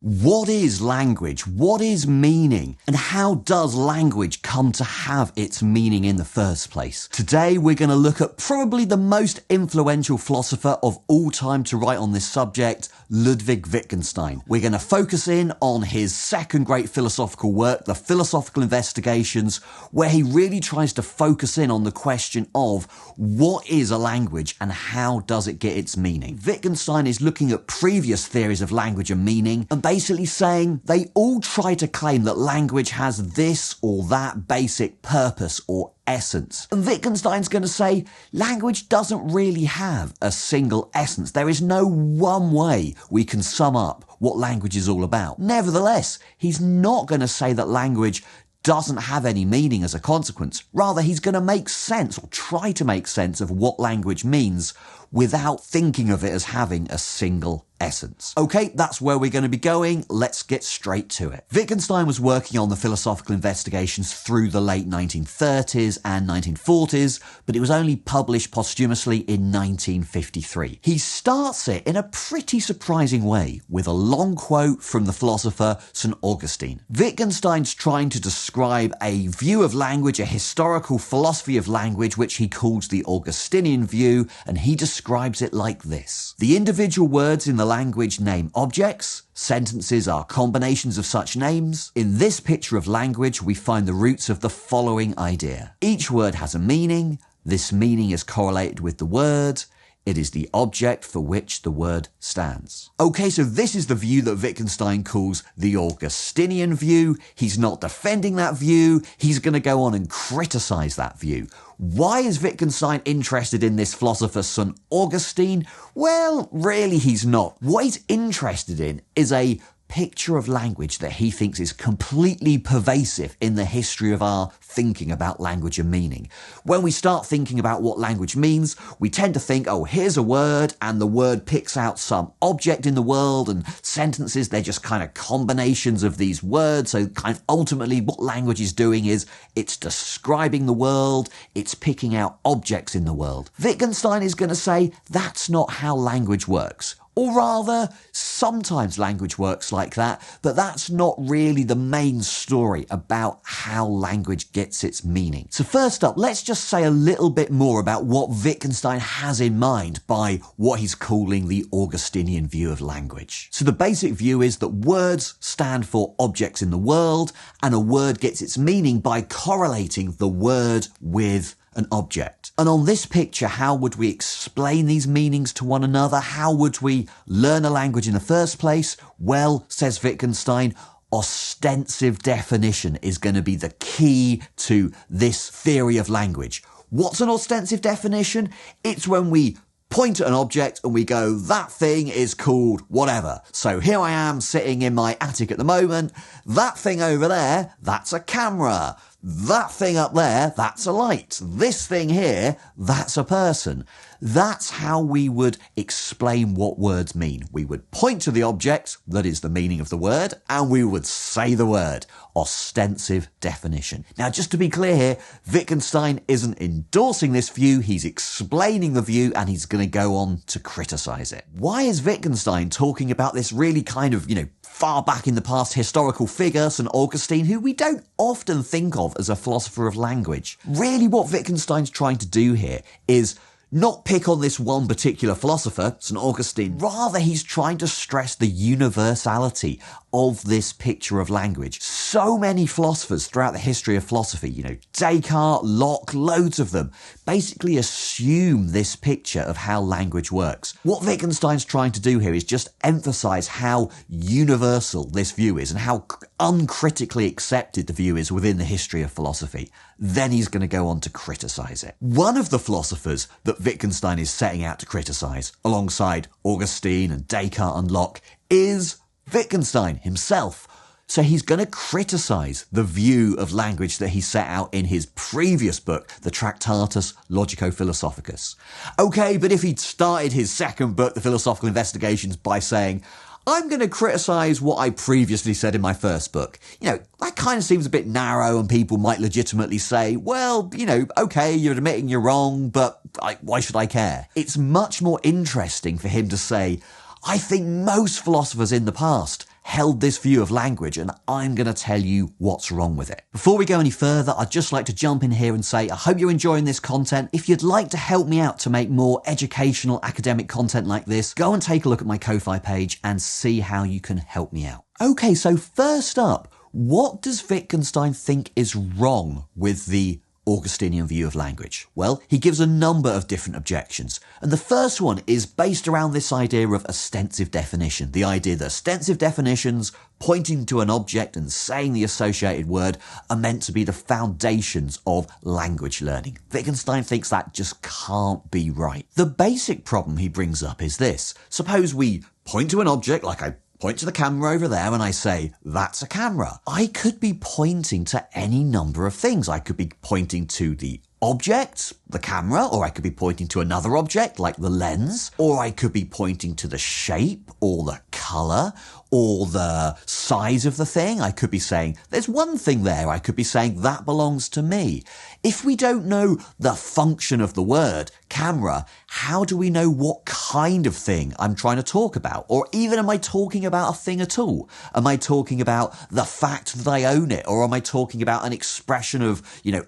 What is language? What is meaning? And how does language come to have its meaning in the first place? Today we're going to look at probably the most influential philosopher of all time to write on this subject, Ludwig Wittgenstein. We're going to focus in on his second great philosophical work, The Philosophical Investigations, where he really tries to focus in on the question of what is a language and how does it get its meaning. Wittgenstein is looking at previous theories of language and meaning and basically saying they all try to claim that language has this or that basic purpose or essence. And Wittgenstein's going to say language doesn't really have a single essence. There is no one way we can sum up what language is all about. Nevertheless, he's not going to say that language doesn't have any meaning as a consequence. Rather, he's going to make sense, or try to make sense, of what language means without thinking of it as having a single essence. Okay, that's where we're going to be going. Let's get straight to it. Wittgenstein was working on the philosophical investigations through the late 1930s and 1940s, but it was only published posthumously in 1953. He starts it in a pretty surprising way with a long quote from the philosopher St. Augustine. Wittgenstein's trying to describe a view of language, a historical philosophy of language, which he calls the Augustinian view, and he describes it like this. The individual words in the language name objects. Sentences are combinations of such names. In this picture of language, we find the roots of the following idea. Each word has a meaning. This meaning is correlated with the word. It is the object for which the word stands. Okay, so this is the view that Wittgenstein calls the Augustinian view. He's not defending that view. He's going to go on and criticize that view. Why is Wittgenstein interested in this philosopher St. Augustine? Well, really he's not. What he's interested in is a picture of language that he thinks is completely pervasive in the history of our thinking about language and meaning. When we start thinking about what language means, we tend to think, oh, here's a word, and the word picks out some object in the world, and sentences, they're just kind of combinations of these words. So kind of ultimately what language is doing is it's describing the world, it's picking out objects in the world. Wittgenstein is going to say that's not how language works. Or rather, sometimes language works like that, but that's not really the main story about how language gets its meaning. So first up, let's just say a little bit more about what Wittgenstein has in mind by what he's calling the Augustinian view of language. So the basic view is that words stand for objects in the world, and a word gets its meaning by correlating the word with an object. And on this picture, how would we explain these meanings to one another? How would we learn a language in the first place? Well, says Wittgenstein, ostensive definition is going to be the key to this theory of language. What's an ostensive definition? It's when we point at an object and we go, that thing is called whatever. So here I am sitting in my attic at the moment. That thing over there, that's a camera. That thing up there, that's a light. This thing here, that's a person. That's how we would explain what words mean. We would point to the object, that is the meaning of the word, and we would say the word. Ostensive definition. Now, just to be clear here, Wittgenstein isn't endorsing this view, he's explaining the view, and he's going to go on to criticize it. Why is Wittgenstein talking about this really kind of, far back in the past historical figure, St. Augustine, who we don't often think of as a philosopher of language? Really what Wittgenstein's trying to do here is not pick on this one particular philosopher, St. Augustine. Rather, he's trying to stress the universality of this picture of language. So many philosophers throughout the history of philosophy, Descartes, Locke, loads of them, basically assume this picture of how language works. What Wittgenstein's trying to do here is just emphasize how universal this view is and how uncritically accepted the view is within the history of philosophy. Then he's going to go on to criticize it. One of the philosophers that Wittgenstein is setting out to criticize, alongside Augustine and Descartes and Locke, is Wittgenstein himself. So he's going to criticize the view of language that he set out in his previous book, the Tractatus Logico-Philosophicus. Okay, but if he'd started his second book, The Philosophical Investigations, by saying, I'm going to criticize what I previously said in my first book, that kind of seems a bit narrow, and people might legitimately say, well, okay, you're admitting you're wrong, but why should I care? It's much more interesting for him to say, I think most philosophers in the past held this view of language, and I'm going to tell you what's wrong with it. Before we go any further, I'd just like to jump in here and say I hope you're enjoying this content. If you'd like to help me out to make more educational academic content like this, go and take a look at my Ko-Fi page and see how you can help me out. Okay, so first up, what does Wittgenstein think is wrong with the Augustinian view of language? Well, he gives a number of different objections. And the first one is based around this idea of ostensive definition. The idea that ostensive definitions, pointing to an object and saying the associated word, are meant to be the foundations of language learning. Wittgenstein thinks that just can't be right. The basic problem he brings up is this. Suppose we point to an object, like I point to the camera over there and I say, that's a camera. I could be pointing to any number of things. I could be pointing to the object, the camera, or I could be pointing to another object like the lens, or I could be pointing to the shape or the colour or the size of the thing. I could be saying, there's one thing there. I could be saying, that belongs to me. If we don't know the function of the word camera, how do we know what kind of thing I'm trying to talk about? Or even am I talking about a thing at all? Am I talking about the fact that I own it? Or am I talking about an expression of,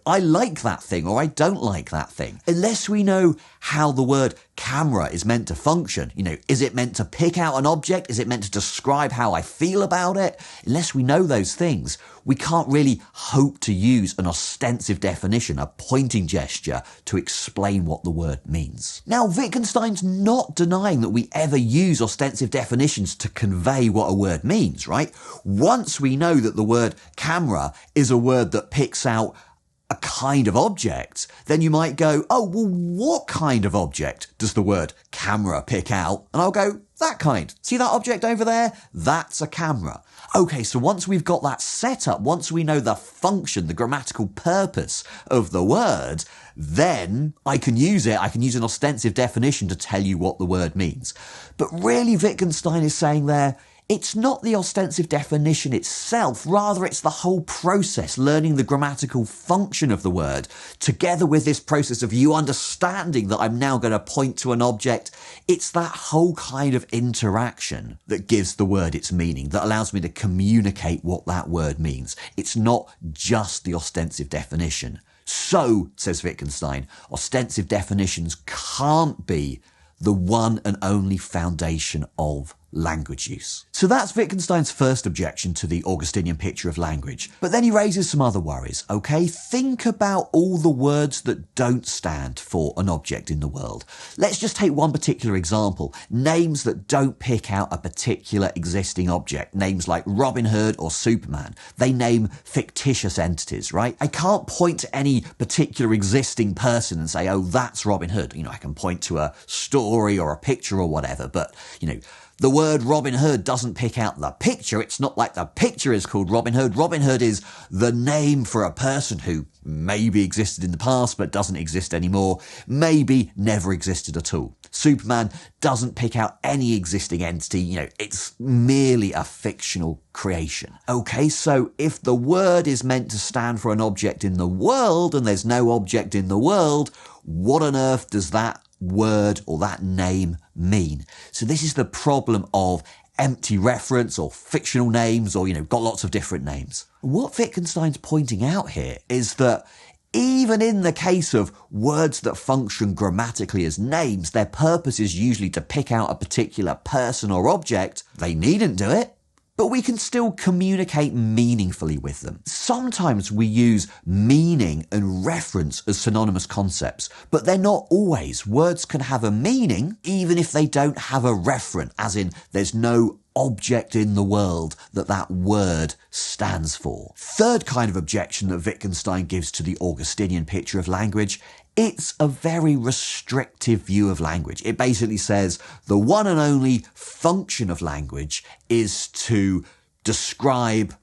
I like that thing or I don't like that thing? Unless we know how the word camera is meant to function, is it meant to pick out an object? Is it meant to describe how I feel about it? Unless we know those things, we can't really hope to use an ostensive definition, a pointing gesture, to explain what the word means. Now, Wittgenstein's not denying that we ever use ostensive definitions to convey what a word means, right? Once we know that the word camera is a word that picks out a kind of object, then you might go, oh, well, what kind of object does the word camera pick out? And I'll go, that kind. See that object over there? That's a camera. Okay, so once we've got that set up, once we know the function, the grammatical purpose of the word, then I can use it. I can use an ostensive definition to tell you what the word means. But really, Wittgenstein is saying there, it's not the ostensive definition itself, rather it's the whole process, learning the grammatical function of the word, together with this process of you understanding that I'm now going to point to an object. It's that whole kind of interaction that gives the word its meaning, that allows me to communicate what that word means. It's not just the ostensive definition. So, says Wittgenstein, ostensive definitions can't be the one and only foundation of language use. So that's Wittgenstein's first objection to the Augustinian picture of language. But then he raises some other worries, okay? Think about all the words that don't stand for an object in the world. Let's just take one particular example. Names that don't pick out a particular existing object. Names like Robin Hood or Superman. They name fictitious entities, right? I can't point to any particular existing person and say, oh, that's Robin Hood. I can point to a story or a picture or whatever, but, the word Robin Hood doesn't pick out the picture. It's not like the picture is called Robin Hood. Robin Hood is the name for a person who maybe existed in the past but doesn't exist anymore, maybe never existed at all. Superman doesn't pick out any existing entity. It's merely a fictional creation. Okay, so if the word is meant to stand for an object in the world and there's no object in the world, what on earth does that word or that name mean? So this is the problem of empty reference or fictional names or, got lots of different names. What Wittgenstein's pointing out here is that even in the case of words that function grammatically as names, their purpose is usually to pick out a particular person or object. They needn't do it, but we can still communicate meaningfully with them. Sometimes we use meaning and reference as synonymous concepts, but they're not always. Words can have a meaning even if they don't have a referent, as in there's no object in the world that word stands for. Third kind of objection that Wittgenstein gives to the Augustinian picture of language, it's a very restrictive view of language. It basically says the one and only function of language is to describe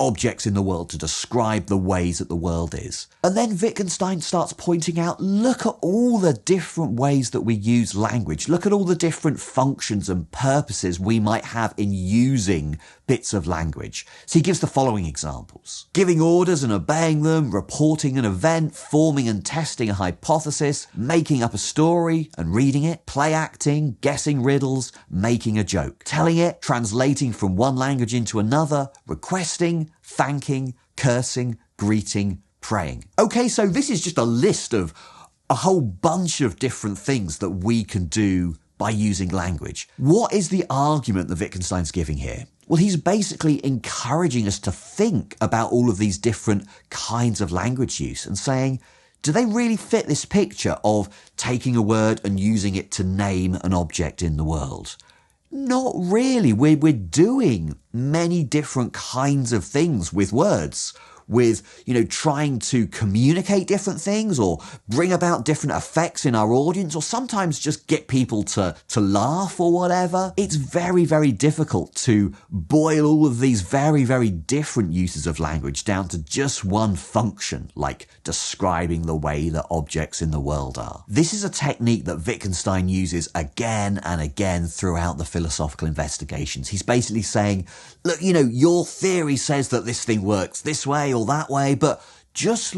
objects in the world to describe the ways that the world is. And then Wittgenstein starts pointing out, look at all the different ways that we use language. Look at all the different functions and purposes we might have in using bits of language. So he gives the following examples: giving orders and obeying them, reporting an event, forming and testing a hypothesis, making up a story and reading it, play acting, guessing riddles, making a joke, telling it, translating from one language into another, requesting, thanking, cursing, greeting, praying. Okay, so this is just a list of a whole bunch of different things that we can do by using language. What is the argument that Wittgenstein's giving here? Well, he's basically encouraging us to think about all of these different kinds of language use and saying, do they really fit this picture of taking a word and using it to name an object in the world? Not really. We're doing many different kinds of things with words, with, trying to communicate different things or bring about different effects in our audience, or sometimes just get people to laugh or whatever. It's very, very difficult to boil all of these very, very different uses of language down to just one function, like describing the way that objects in the world are. This is a technique that Wittgenstein uses again and again throughout the philosophical investigations. He's basically saying, look, your theory says that this thing works this way or that way, but just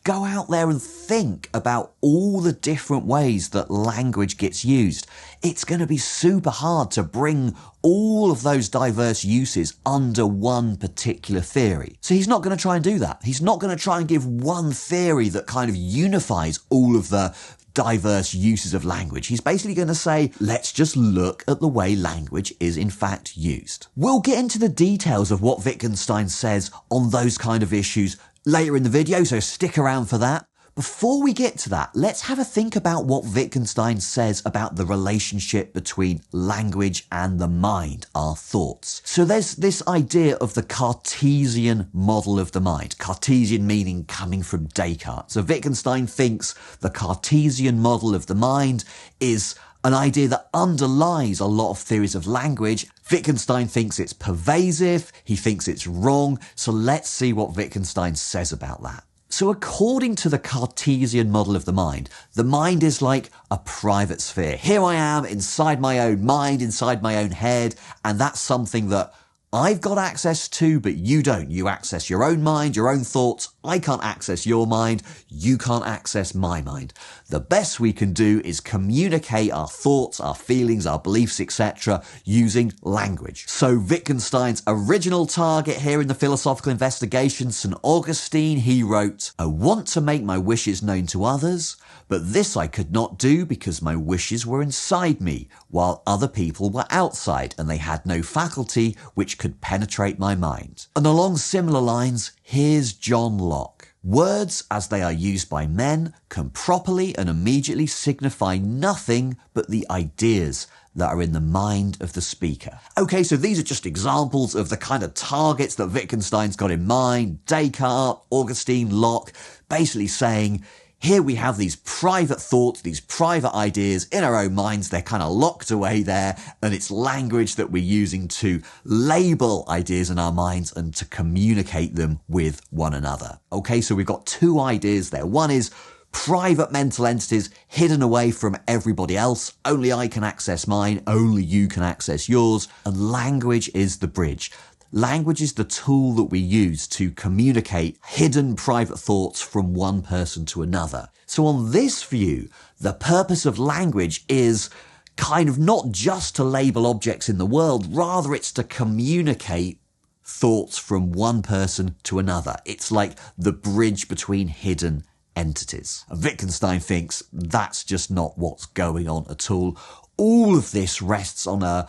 go out there and think about all the different ways that language gets used. It's going to be super hard to bring all of those diverse uses under one particular theory. So he's not going to try and do that. He's not going to try and give one theory that kind of unifies all of the diverse uses of language. He's basically going to say, let's just look at the way language is in fact used. We'll get into the details of what Wittgenstein says on those kind of issues later in the video, so stick around for that. Before we get to that, let's have a think about what Wittgenstein says about the relationship between language and the mind, our thoughts. So there's this idea of the Cartesian model of the mind. Cartesian meaning coming from Descartes. So Wittgenstein thinks the Cartesian model of the mind is an idea that underlies a lot of theories of language. Wittgenstein thinks it's pervasive, he thinks it's wrong, so let's see what Wittgenstein says about that. So according to the Cartesian model of the mind is like a private sphere. Here I am inside my own mind, inside my own head, and that's something that I've got access to, but you don't. You access your own mind, your own thoughts. I can't access your mind. You can't access my mind. The best we can do is communicate our thoughts, our feelings, our beliefs, etc. using language. So Wittgenstein's original target here in the philosophical investigation, St. Augustine, he wrote, I want to make my wishes known to others, but this I could not do because my wishes were inside me, while other people were outside and they had no faculty which could penetrate my mind. And along similar lines, here's John Locke. Words, as they are used by men, can properly and immediately signify nothing but the ideas that are in the mind of the speaker. Okay, so these are just examples of the kind of targets that Wittgenstein's got in mind. Descartes, Augustine, Locke, basically saying, here we have these private thoughts, these private ideas in our own minds. They're kind of locked away there, and it's language that we're using to label ideas in our minds and to communicate them with one another. Okay, so we've got two ideas there. One is private mental entities hidden away from everybody else. Only I can access mine, only you can access yours. And language is the bridge. Language is the tool that we use to communicate hidden private thoughts from one person to another. So on this view, the purpose of language is kind of not just to label objects in the world, rather it's to communicate thoughts from one person to another. It's like the bridge between hidden entities. And Wittgenstein thinks that's just not what's going on at all. All of this rests on a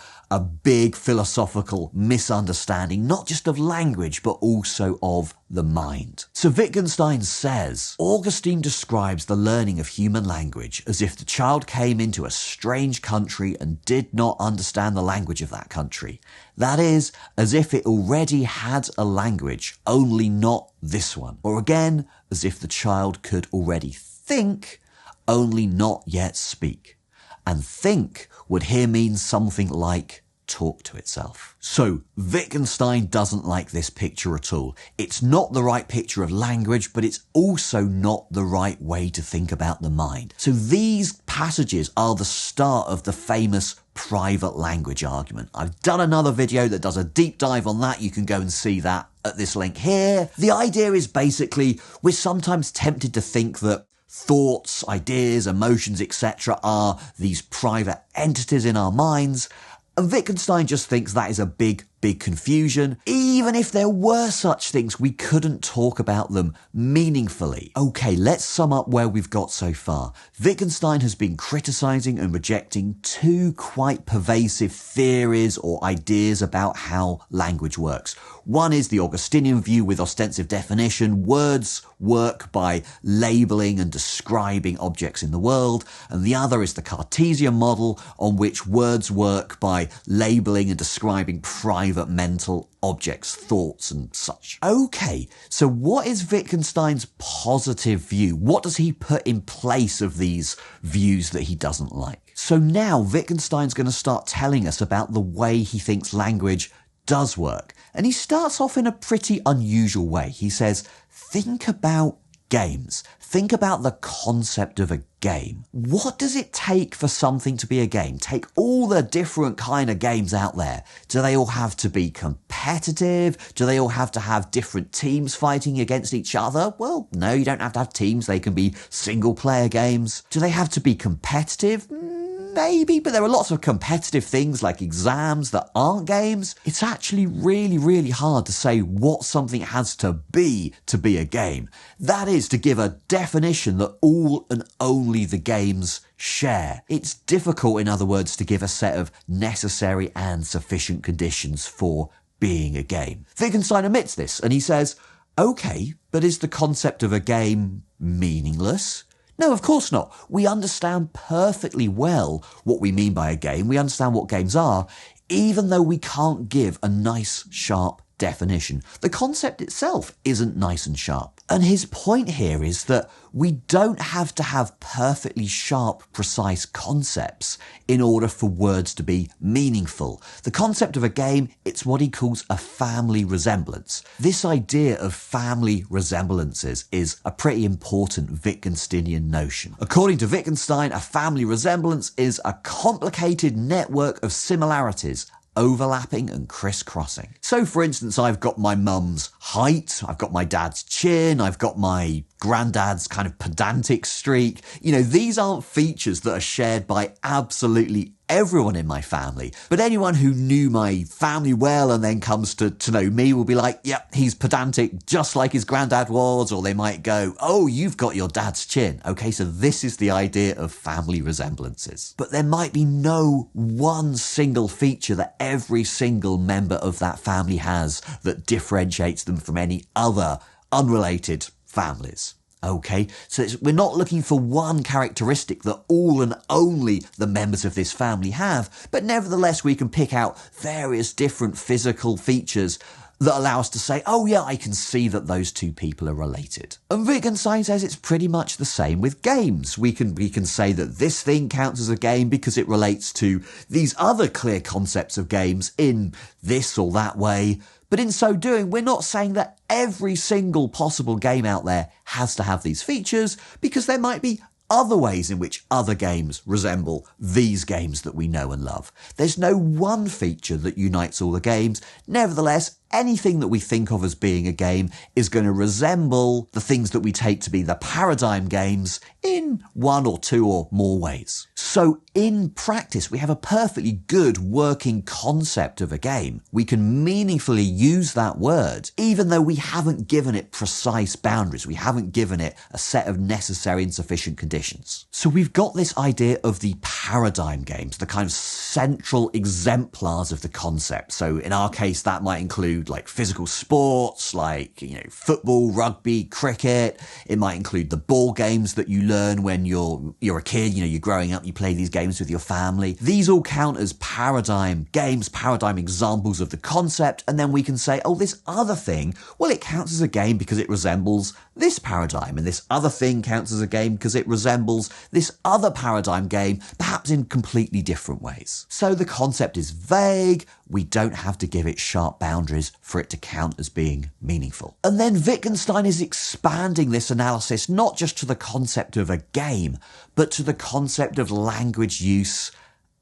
big philosophical misunderstanding, not just of language, but also of the mind. So Wittgenstein says, Augustine describes the learning of human language as if the child came into a strange country and did not understand the language of that country. That is, as if it already had a language, only not this one. Or again, as if the child could already think, only not yet speak. And think would here mean something like talk to itself. So Wittgenstein doesn't like this picture at all. It's not the right picture of language, but it's also not the right way to think about the mind. So these passages are the start of the famous private language argument. I've done another video that does a deep dive on that. You can go and see that at this link here. The idea is basically we're sometimes tempted to think that thoughts, ideas, emotions, etc. are these private entities in our minds. And Wittgenstein just thinks that is a big confusion. Even if there were such things, we couldn't talk about them meaningfully. Okay, let's sum up where we've got so far. Wittgenstein has been criticising and rejecting two quite pervasive theories or ideas about how language works. One is the Augustinian view with ostensive definition. Words work by labelling and describing objects in the world. And the other is the Cartesian model, on which words work by labelling and describing private mental objects, thoughts and such. Okay, so what is Wittgenstein's positive view? What does he put in place of these views that he doesn't like? So now Wittgenstein's going to start telling us about the way he thinks language does work. And he starts off in a pretty unusual way. He says, think about games. Think about the concept of a game. What does it take for something to be a game? Take all the different kind of games out there. Do they all have to be competitive? Do they all have to have different teams fighting against each other? Well, no, you don't have to have teams. They can be single player games. Do they have to be competitive? Maybe, but there are lots of competitive things like exams that aren't games. It's actually really hard to say what something has to be a game. That is, to give a definition that all and only the games share. It's difficult, in other words, to give a set of necessary and sufficient conditions for being a game. Wittgenstein admits this, and he says, okay, but is the concept of a game meaningless? No, of course not. We understand perfectly well what we mean by a game. We understand what games are, even though we can't give a nice, sharp definition. The concept itself isn't nice and sharp. And his point here is that we don't have to have perfectly sharp, precise concepts in order for words to be meaningful. The concept of a game, it's what he calls a family resemblance. This idea of family resemblances is a pretty important Wittgensteinian notion. According to Wittgenstein, a family resemblance is a complicated network of similarities overlapping and crisscrossing. So for instance, I've got my mum's height, I've got my dad's chin, I've got my granddad's kind of pedantic streak. You know, these aren't features that are shared by absolutely everyone in my family. But anyone who knew my family well and then comes to know me will be like, yep, he's pedantic just like his granddad was. Or they might go, oh, you've got your dad's chin. Okay, so this is the idea of family resemblances. But there might be no one single feature that every single member of that family has that differentiates them from any other unrelated families. Okay, so we're not looking for one characteristic that all and only the members of this family have, but nevertheless we can pick out various different physical features that allow us to say, oh yeah, I can see that those two people are related. And Wittgenstein says it's pretty much the same with games. We can say that this thing counts as a game because it relates to these other clear concepts of games in this or that way. But in so doing, we're not saying that every single possible game out there has to have these features, because there might be other ways in which other games resemble these games that we know and love. There's no one feature that unites all the games. Nevertheless, anything that we think of as being a game is going to resemble the things that we take to be the paradigm games in one or two or more ways. So in practice, we have a perfectly good working concept of a game. We can meaningfully use that word, even though we haven't given it precise boundaries. We haven't given it a set of necessary and sufficient conditions. So we've got this idea of the paradigm games, the kind of central exemplars of the concept. So in our case, that might include like physical sports, like, you know, football, rugby, cricket. It might include the ball games that you learn when you're a kid, you know, you're growing up, you play these games with your family. These all count as paradigm games, paradigm examples of the concept. And then we can say, oh, this other thing, well, it counts as a game because it resembles this paradigm, and this other thing counts as a game because it resembles this other paradigm game, perhaps in completely different ways. So the concept is vague, we don't have to give it sharp boundaries for it to count as being meaningful. And then Wittgenstein is expanding this analysis not just to the concept of a game, but to the concept of language use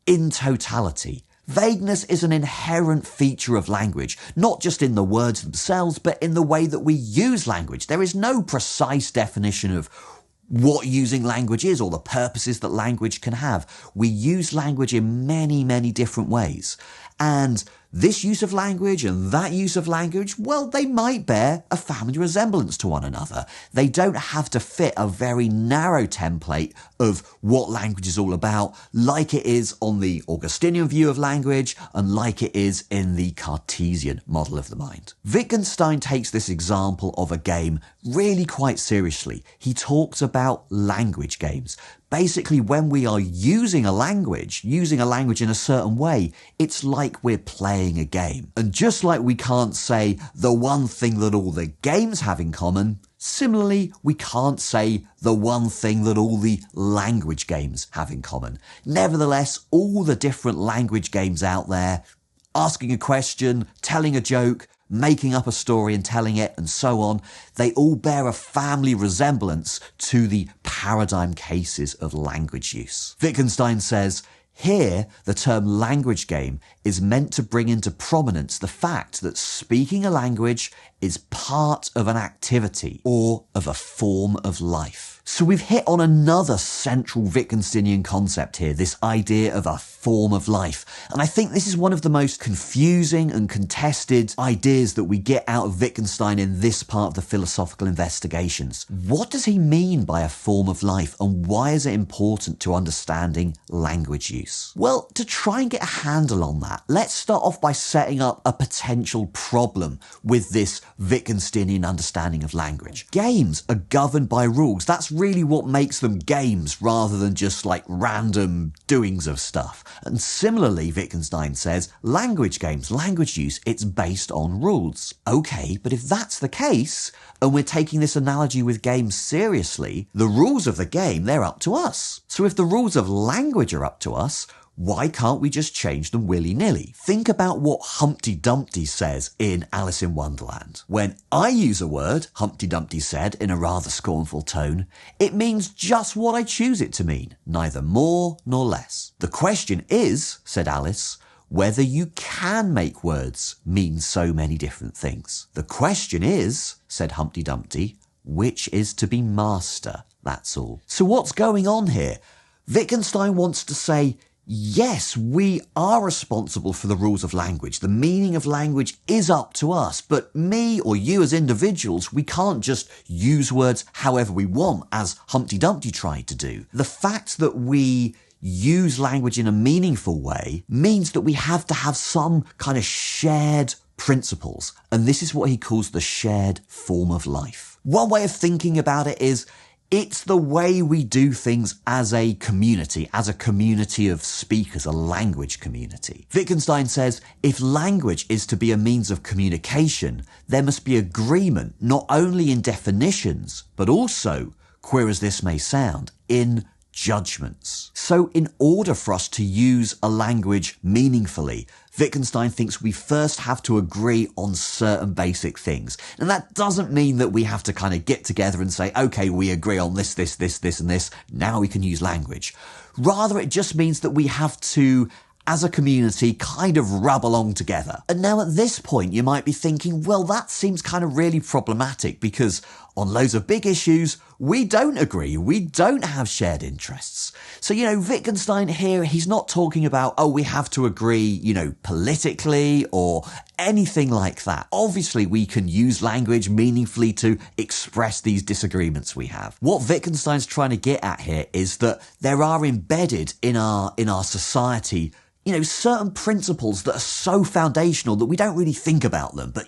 in totality. Vagueness is an inherent feature of language, not just in the words themselves, but in the way that we use language. There is no precise definition of what using language is or the purposes that language can have. We use language in many, many different ways. And this use of language and that use of language, well, they might bear a family resemblance to one another. They don't have to fit a very narrow template of what language is all about, like it is on the Augustinian view of language and like it is in the Cartesian model of the mind. Wittgenstein takes this example of a game really quite seriously. He talks about language games. Basically, when we are using a language in a certain way, it's like we're playing a game. And just like we can't say the one thing that all the games have in common, similarly, we can't say the one thing that all the language games have in common. Nevertheless, all the different language games out there, asking a question, telling a joke, making up a story and telling it, and so on, they all bear a family resemblance to the paradigm cases of language use. Wittgenstein says, here, the term language game is meant to bring into prominence the fact that speaking a language is part of an activity or of a form of life. So we've hit on another central Wittgensteinian concept here, this idea of a form of life. And I think this is one of the most confusing and contested ideas that we get out of Wittgenstein in this part of the philosophical investigations. What does he mean by a form of life, and why is it important to understanding language use? Well, to try and get a handle on that, let's start off by setting up a potential problem with this Wittgensteinian understanding of language. Games are governed by rules. That's really what makes them games rather than just like random doings of stuff. And similarly, Wittgenstein says, language games, language use, it's based on rules. Okay, but if that's the case, and we're taking this analogy with games seriously, the rules of the game, they're up to us. So if the rules of language are up to us, why can't we just change them willy-nilly? Think about what Humpty Dumpty says in Alice in Wonderland. When I use a word, Humpty Dumpty said in a rather scornful tone, it means just what I choose it to mean, neither more nor less. The question is, said Alice, whether you can make words mean so many different things. The question is, said Humpty Dumpty, which is to be master, that's all. So what's going on here? Wittgenstein wants to say, yes, we are responsible for the rules of language. The meaning of language is up to us, but me or you as individuals, we can't just use words however we want, as Humpty Dumpty tried to do. The fact that we use language in a meaningful way means that we have to have some kind of shared principles, and this is what he calls the shared form of life. One way of thinking about it is, it's the way we do things as a community of speakers, a language community. Wittgenstein says, if language is to be a means of communication, there must be agreement not only in definitions, but also, queer as this may sound, in judgments. So in order for us to use a language meaningfully, Wittgenstein thinks we first have to agree on certain basic things. And that doesn't mean that we have to kind of get together and say, okay, we agree on this, and this, now we can use language. Rather, it just means that we have to, as a community, kind of rub along together. And now at this point, you might be thinking, well, that seems kind of really problematic because on loads of big issues, we don't agree. We don't have shared interests. So, Wittgenstein here, he's not talking about, oh, we have to agree, politically or anything like that. Obviously, we can use language meaningfully to express these disagreements we have. What Wittgenstein's trying to get at here is that there are embedded in our society certain principles that are so foundational that we don't really think about them. But,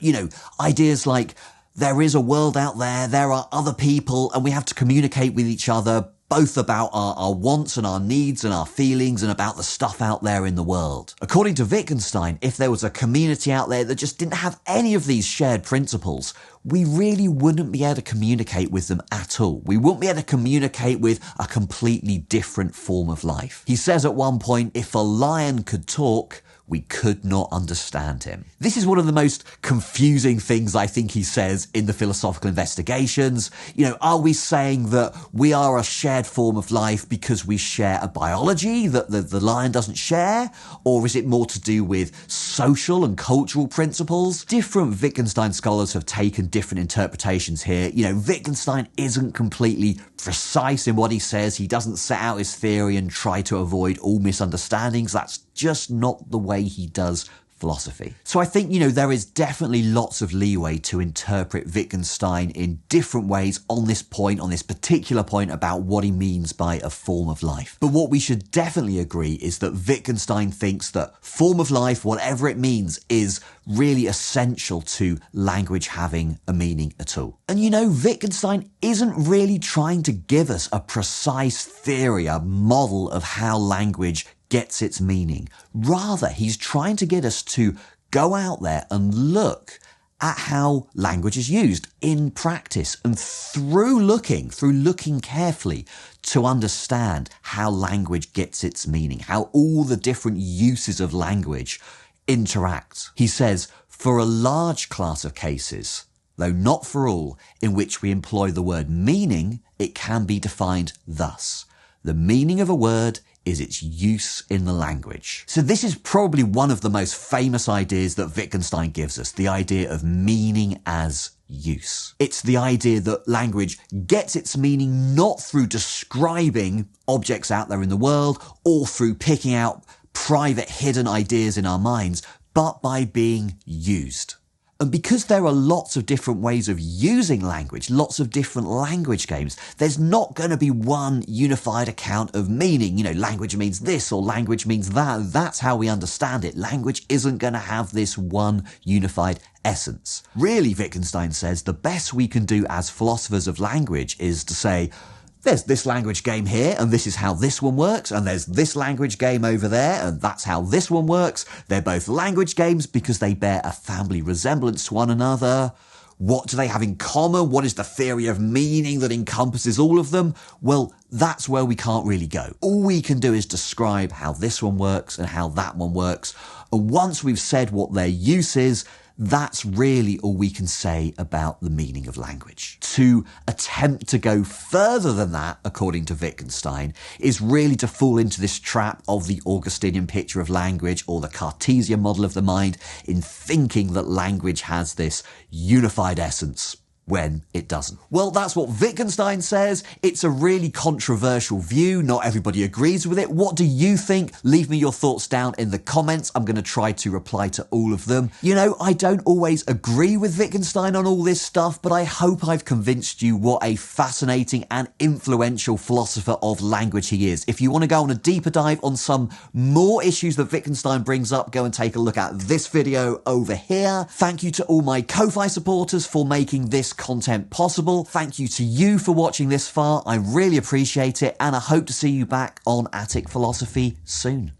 ideas like there is a world out there are other people, and we have to communicate with each other, both about our wants and our needs and our feelings and about the stuff out there in the world. According to Wittgenstein, if there was a community out there that just didn't have any of these shared principles, we really wouldn't be able to communicate with them at all. We wouldn't be able to communicate with a completely different form of life. He says at one point, if a lion could talk, we could not understand him. This is one of the most confusing things I think he says in the philosophical investigations. You know, are we saying that we are a shared form of life because we share a biology that the lion doesn't share? Or is it more to do with social and cultural principles? Different Wittgenstein scholars have taken different interpretations here. You know, Wittgenstein isn't completely precise in what he says. He doesn't set out his theory and try to avoid all misunderstandings. That's just not the way he does philosophy. So I think, you know, there is definitely lots of leeway to interpret Wittgenstein in different ways on this point, on this particular point about what he means by a form of life. But what we should definitely agree is that Wittgenstein thinks that form of life, whatever it means, is really essential to language having a meaning at all. And you know, Wittgenstein isn't really trying to give us a precise theory, a model of how language gets its meaning. Rather, he's trying to get us to go out there and look at how language is used in practice, and through looking carefully to understand how language gets its meaning, how all the different uses of language interact. He says, for a large class of cases, though not for all, in which we employ the word meaning, it can be defined thus. The meaning of a word is its use in the language. So this is probably one of the most famous ideas that Wittgenstein gives us, the idea of meaning as use. It's the idea that language gets its meaning not through describing objects out there in the world or through picking out private hidden ideas in our minds, but by being used. And because there are lots of different ways of using language, lots of different language games, there's not going to be one unified account of meaning. You know, language means this or language means that. That's how we understand it. Language isn't going to have this one unified essence. Really, Wittgenstein says, the best we can do as philosophers of language is to say, there's this language game here, and this is how this one works, and there's this language game over there, and that's how this one works. They're both language games because they bear a family resemblance to one another. What do they have in common? What is the theory of meaning that encompasses all of them? Well, that's where we can't really go. All we can do is describe how this one works and how that one works. And once we've said what their use is, that's really all we can say about the meaning of language. To attempt to go further than that, according to Wittgenstein, is really to fall into this trap of the Augustinian picture of language or the Cartesian model of the mind in thinking that language has this unified essence when it doesn't. Well, that's what Wittgenstein says. It's a really controversial view. Not everybody agrees with it. What do you think? Leave me your thoughts down in the comments. I'm going to try to reply to all of them. You know, I don't always agree with Wittgenstein on all this stuff, but I hope I've convinced you what a fascinating and influential philosopher of language he is. If you want to go on a deeper dive on some more issues that Wittgenstein brings up, go and take a look at this video over here. Thank you to all my Ko-Fi supporters for making this content possible. Thank you to you for watching this far. I really appreciate it, and I hope to see you back on Attic Philosophy soon.